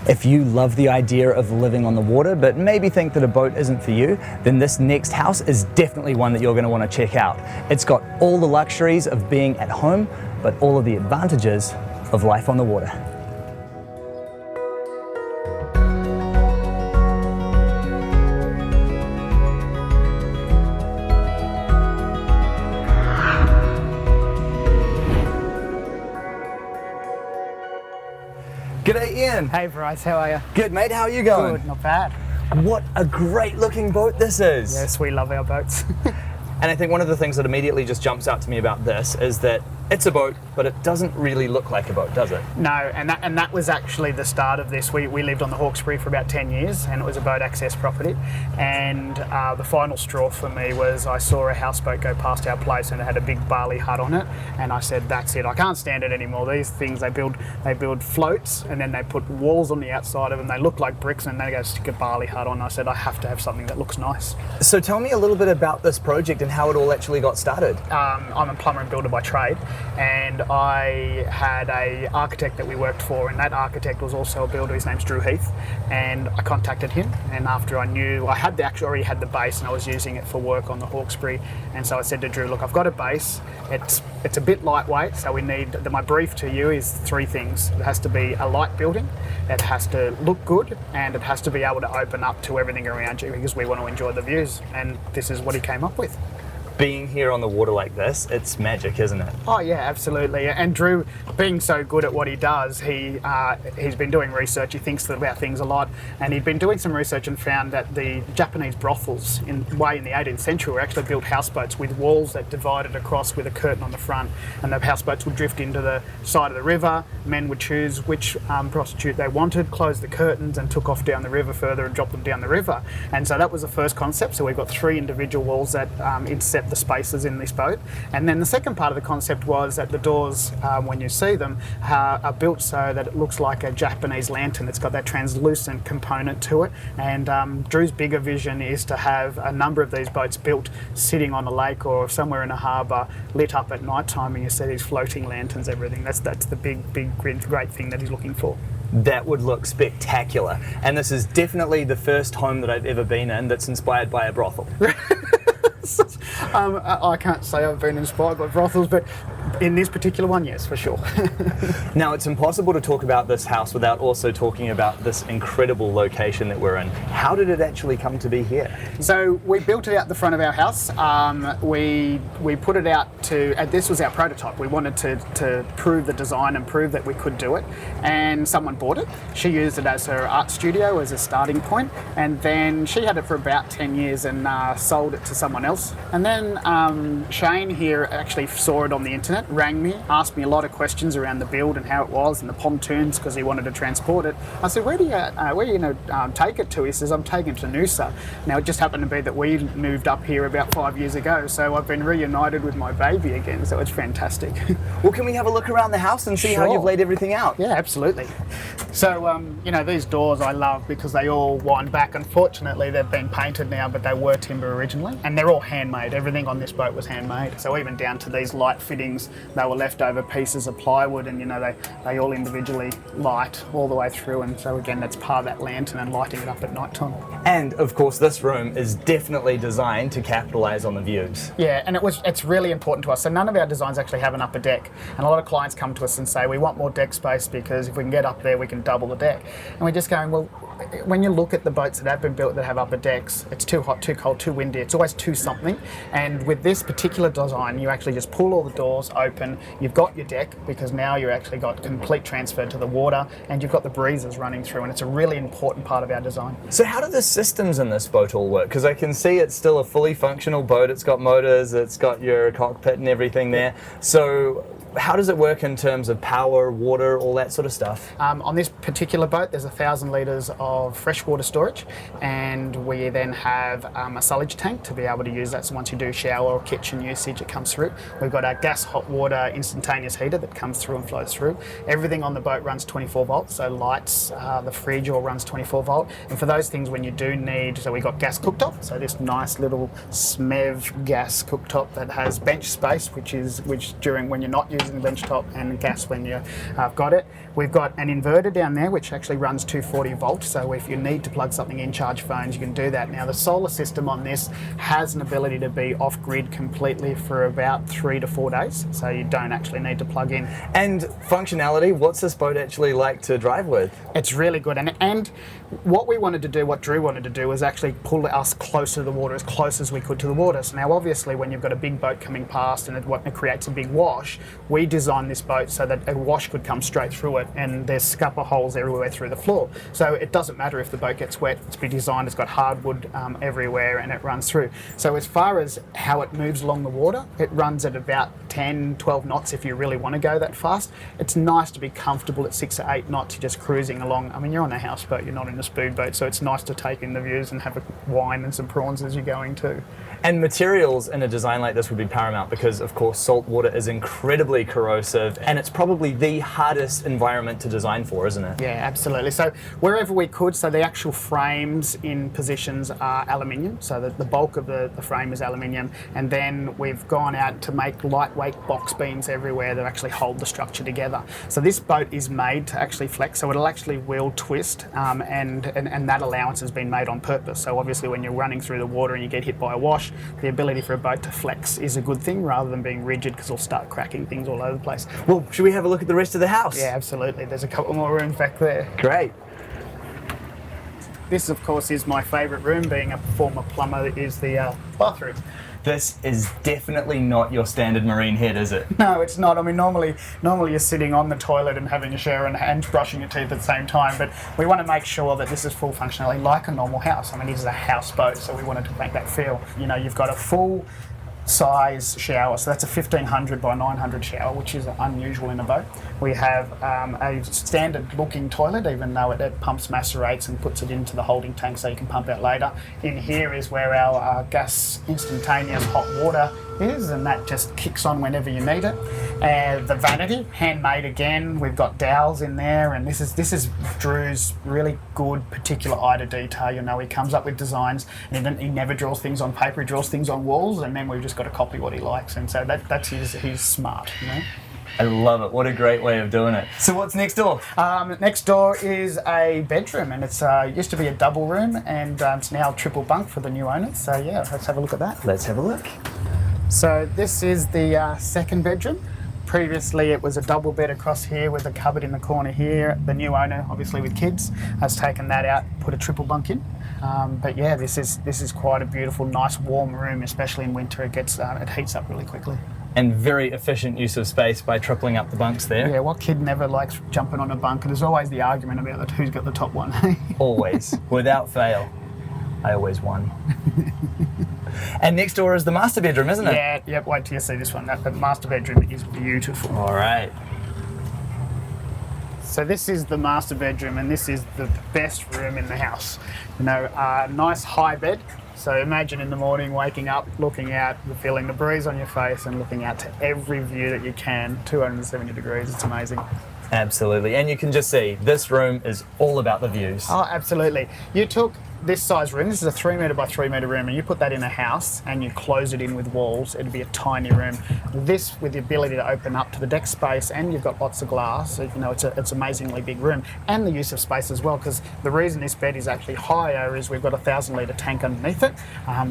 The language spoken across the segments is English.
If you love the idea of living on the water, but maybe think that a boat isn't for you, then this next house is definitely one that you're going to want to check out. It's got all the luxuries of being at home, but all of the advantages of life on the water. G'day Ian. Hey Bryce, how are you? Good mate, how are you going? Good, not bad. What a great looking boat this is. Yes, we love our boats. And I think one of the things that immediately just jumps out to me about this is that it's a boat, but it doesn't really look like a boat, does it? No, and that was actually the start of this. We lived on the Hawkesbury for about 10 years, and it was a boat access property. And the final straw for me was I saw a houseboat go past our place and it had a big barley hut on it. And I said, that's it, I can't stand it anymore. These things, they build floats and then they put walls on the outside of them. They look like bricks and they go stick a barley hut on. I said, I have to have something that looks nice. So tell me a little bit about this project and how it all actually got started. I'm a plumber and builder by trade, and I had an architect that we worked for, and that architect was also a builder. His name's Drew Heath, and I contacted him, and after I knew I had already had the base and I was using it for work on the Hawkesbury, and so I said to Drew, look, I've got a base, it's a bit lightweight, so we need, my brief to you is three things. It has to be a light building, it has to look good, and it has to be able to open up to everything around you because we want to enjoy the views, and this is what he came up with. Being here on the water like this, it's magic, isn't it? Oh yeah, absolutely. And Drew, being so good at what he does, he's been doing research. He thinks about things a lot, and he'd been doing some research and found that the Japanese brothels in the 18th century were actually built houseboats with walls that divided across with a curtain on the front, and the houseboats would drift into the side of the river. Men would choose which prostitute they wanted, close the curtains, and took off down the river further and dropped them down the river. And so that was the first concept. So we've got three individual walls that inset the spaces in this boat, and then the second part of the concept was that the doors, when you see them, are built so that it looks like a Japanese lantern. It's got that translucent component to it, and Drew's bigger vision is to have a number of these boats built sitting on a lake or somewhere in a harbour, lit up at night time, and you see these floating lanterns, everything. That's the big great thing that he's looking for. That would look spectacular, and this is definitely the first home that I've ever been in that's inspired by a brothel. I can't say I've been inspired by brothels, but in this particular one, yes, for sure. Now, it's impossible to talk about this house without also talking about this incredible location that we're in. How did it actually come to be here? So we built it out the front of our house. We put it out to, this was our prototype. We wanted to prove the design and prove that we could do it. And someone bought it. She used it as her art studio as a starting point. And then she had it for about 10 years and sold it to someone else. And then Shane here actually saw it on the internet, rang me, asked me a lot of questions around the build and how it was and the pontoons because he wanted to transport it. I said, where do you take it to? He says, I'm taking it to Noosa. Now it just happened to be that we moved up here about 5 years ago, so I've been reunited with my baby again, so it's fantastic. Well, can we have a look around the house and see how you've laid everything out? Yeah, absolutely. So, these doors I love because they all wind back. Unfortunately, they've been painted now, but they were timber originally, and they're all handmade. Everything on this boat was handmade. So even down to these light fittings, they were leftover pieces of plywood, and they all individually light all the way through. And so again, that's part of that lantern and lighting it up at night time. And of course, this room is definitely designed to capitalise on the views. Yeah, and it's really important to us. So none of our designs actually have an upper deck, and a lot of clients come to us and say we want more deck space because if we can get up there, we can double the deck. And we're just going, well, when you look at the boats that have been built that have upper decks, it's too hot, too cold, too windy. It's always too something. And with this particular design, you actually just pull all the doors open. You've got your deck because now you've actually got complete transfer to the water, and you've got the breezes running through, and it's a really important part of our design. So how do the systems in this boat all work? Because I can see it's still a fully functional boat. It's got motors, it's got your cockpit and everything there. So how does it work in terms of power, water, all that sort of stuff? On this particular boat, there's 1,000 litres of freshwater storage, and we then have a sullage tank to be able to use that. So once you do shower or kitchen usage, it comes through. We've got our gas hot water instantaneous heater that comes through and flows through. Everything on the boat runs 24 volts, so lights, the fridge all runs 24 volt. And for those things when you do need, so we've got gas cooktop, so this nice little SMEV gas cooktop that has bench space, which during when you're not using using benchtop, and gas when you've got it. We've got an inverter down there which actually runs 240 volts, so if you need to plug something in, charge phones, you can do that. Now the solar system on this has an ability to be off-grid completely for about 3 to 4 days, so you don't actually need to plug in. And functionality, what's this boat actually like to drive with? It's really good, and what we wanted to do, what Drew wanted to do, was actually pull us closer to the water, as close as we could to the water. So now obviously when you've got a big boat coming past and it creates a big wash, we designed this boat so that a wash could come straight through it, and there's scupper holes everywhere through the floor. So it doesn't matter if the boat gets wet, it's been designed, it's got hardwood everywhere and it runs through. So as far as how it moves along the water, it runs at about 10, 12 knots if you really want to go that fast. It's nice to be comfortable at 6 or 8 knots just cruising along. I mean, you're on a houseboat, you're not in a speedboat, so it's nice to take in the views and have a wine and some prawns as you're going too. And materials in a design like this would be paramount because, of course, salt water is incredibly corrosive and it's probably the hardest environment to design for, isn't it? Yeah, absolutely. So wherever we could, so the actual frames in positions are aluminium, so the bulk of the frame is aluminium, and then we've gone out to make lightweight box beams everywhere that actually hold the structure together. So this boat is made to actually flex, so it'll actually wheel twist, and that allowance has been made on purpose. So obviously when you're running through the water and you get hit by a wash, the ability for a boat to flex is a good thing rather than being rigid, because it'll start cracking things all over the place. Well, should we have a look at the rest of the house? Yeah, absolutely. There's a couple more rooms back there. Great. This, of course, is my favourite room. Being a former plumber, is the bathroom. This is definitely not your standard marine head, is it? No, it's not. I mean, normally you're sitting on the toilet and having a shower and brushing your teeth at the same time, but we want to make sure that this is full functionality like a normal house. I mean, this is a houseboat, so we wanted to make that feel. You know, you've got a full size shower, so that's a 1500 by 900 shower, which is unusual in a boat. We have a standard looking toilet, even though it pumps, macerates and puts it into the holding tank so you can pump out later. In here is where our gas instantaneous hot water is, and that just kicks on whenever you need it. The Vanity, handmade again. We've got dowels in there, and this is Drew's really good particular eye to detail. You know, he comes up with designs, and he never draws things on paper. He draws things on walls, and then we've just got to copy what he likes, and so that's he's smart, you know. I love it. What a great way of doing it. So what's next door? Next door is a bedroom, and it's used to be a double room, and it's now triple bunk for the new owners. So yeah, let's have a look at that. Let's have a look. So this is the second bedroom. Previously it was a double bed across here with a cupboard in the corner here. The new owner, obviously with kids, has taken that out, put a triple bunk in. But yeah, this is quite a beautiful, nice warm room, especially in winter. It heats up really quickly. And very efficient use of space by tripling up the bunks there. Yeah, what kid never likes jumping on a bunk? And there's always the argument about who's got the top one. Always, without fail. I always won. And next door is the master bedroom, isn't it? Yeah, yep, wait till you see this one. The master bedroom is beautiful. All right. So this is the master bedroom, and this is the best room in the house. You know, nice high bed. So imagine in the morning waking up, looking out, feeling the breeze on your face and looking out to every view that you can, 270 degrees, it's amazing. Absolutely, and you can just see, this room is all about the views. Oh, absolutely. You took this size room, this is a 3 metre by 3 metre room, and you put that in a house and you close it in with walls, it'd be a tiny room. This, with the ability to open up to the deck space, and you've got lots of glass, so you know it's an amazingly big room, and the use of space as well, because the reason this bed is actually higher is we've got a 1,000 litre tank underneath it.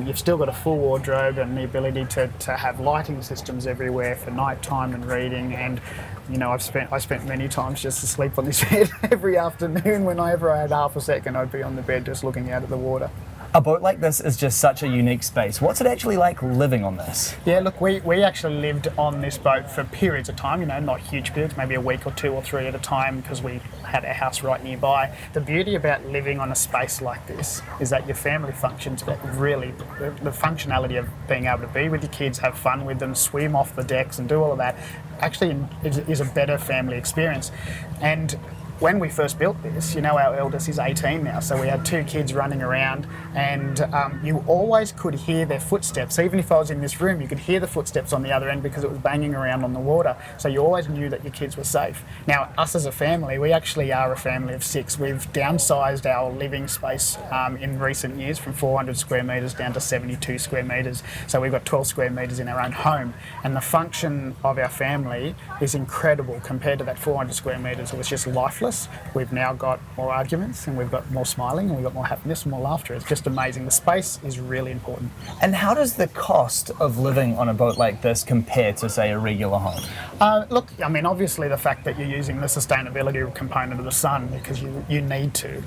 You've still got a full wardrobe and the ability to have lighting systems everywhere for night time and reading, and you know, I spent many times just asleep on this bed every afternoon. Whenever I had half a second, I'd be on the bed just looking out at the water. A boat like this is just such a unique space. What's it actually like living on this? Yeah, look, we actually lived on this boat for periods of time, you know, not huge periods, maybe a week or 2 or 3 at a time, because we had our house right nearby. The beauty about living on a space like this is that your family functions, but really the functionality of being able to be with your kids, have fun with them, swim off the decks and do all of that, actually is a better family experience. And when we first built this, our eldest is 18 now, so we had 2 kids running around, and you always could hear their footsteps. Even if I was in this room, you could hear the footsteps on the other end because it was banging around on the water, so you always knew that your kids were safe. Now, us as a family, we actually are a family of 6. We've downsized our living space in recent years from 400 square metres down to 72 square metres, so we've got 12 square metres in our own home, and the function of our family is incredible compared to that 400 square metres. It was just lifeless. We've now got more arguments, and we've got more smiling, and we've got more happiness and more laughter. It's just amazing. The space is really important. And how does the cost of living on a boat like this compare to, say, a regular home? Look, I mean, obviously the fact that you're using the sustainability component of the sun because you need to,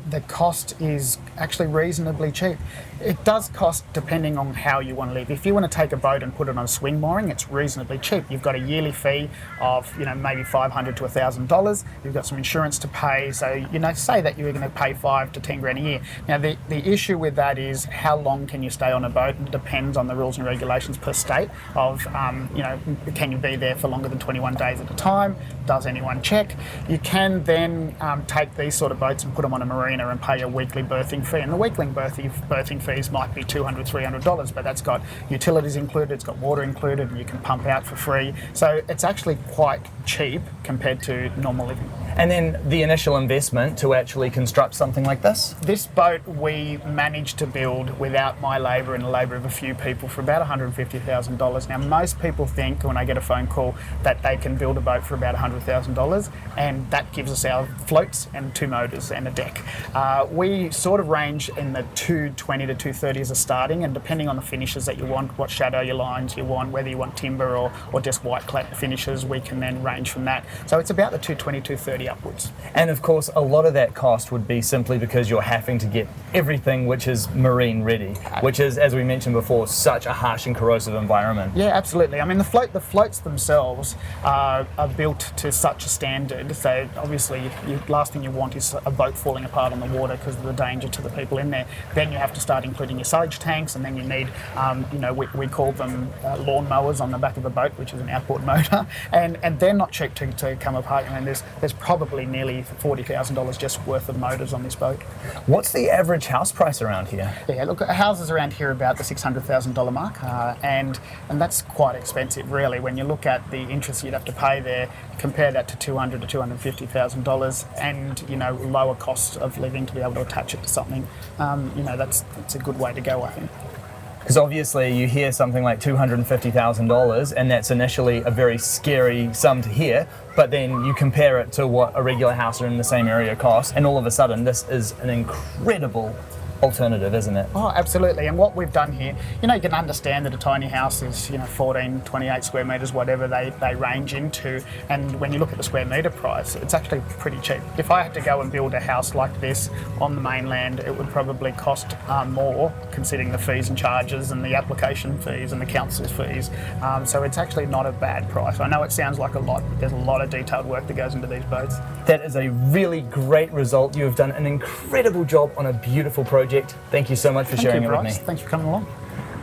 the cost is actually reasonably cheap. It does cost depending on how you want to live. If you want to take a boat and put it on a swing mooring, it's reasonably cheap. You've got a yearly fee of maybe $500 to $1,000. You've got some insurance to pay, so say that you're going to pay $5 to $10 grand a year. Now the issue with that is how long can you stay on a boat, and it depends on the rules and regulations per state of can you be there for longer than 21 days at a time? Does anyone check? You can then take these sort of boats and put them on a marina and pay a weekly berthing fee, and the weekly berthing fees might be $200, $300, but that's got utilities included, it's got water included, and you can pump out for free. So it's actually quite cheap compared to normal living. And then the initial investment to actually construct something like this? This boat we managed to build without my labour and the labour of a few people for about $150,000. Now most people think when I get a phone call that they can build a boat for about $100,000, and that gives us our floats and 2 motors and a deck. We sort of range in the $220,000 to $230,000 as a starting, and depending on the finishes that you want, what shadow your lines you want, whether you want timber or just white clad finishes, we can then range from that. So it's about the $220,000 to $230,000 upwards. And of course, a lot of that cost would be simply because you're having to get everything which is marine ready, which is, as we mentioned before, such a harsh and corrosive environment. Yeah, absolutely. I mean, the floats themselves are built to such a standard, so obviously the last thing you want is a boat falling apart on the water because of the danger to the people in there. Then you have to start including your silage tanks, and then you need, we call them lawn mowers on the back of the boat, which is an outboard motor, and they're not cheap to come apart. I mean, there's probably nearly $40,000 just worth of motors on this boat. What's the average house price around here? Yeah, look, houses around here are about the $600,000 mark, and that's quite expensive, really. When you look at the interest you'd have to pay there, compare that to $200,000 to $250,000, and lower cost of living to be able to attach it to something. That's a good way to go, I think. Because obviously you hear something like $250,000 and that's initially a very scary sum to hear, but then you compare it to what a regular house in the same area costs, and all of a sudden this is an incredible alternative, isn't it? Oh, absolutely. And what we've done here, you can understand that a tiny house is 14, 28 square metres, whatever they range into, and when you look at the square metre price, it's actually pretty cheap. If I had to go and build a house like this on the mainland, it would probably cost more, considering the fees and charges and the application fees and the council's fees. So it's actually not a bad price. I know it sounds like a lot, but there's a lot of detailed work that goes into these boats. That is a really great result. You have done an incredible job on a beautiful project. Thank you so much for sharing it with me. Thanks for coming along.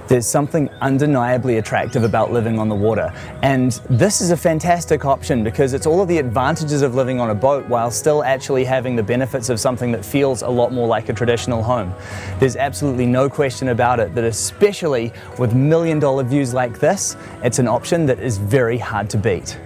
There's something undeniably attractive about living on the water, and this is a fantastic option because it's all of the advantages of living on a boat while still actually having the benefits of something that feels a lot more like a traditional home. There's absolutely no question about it that, especially with $1 million views like this, it's an option that is very hard to beat.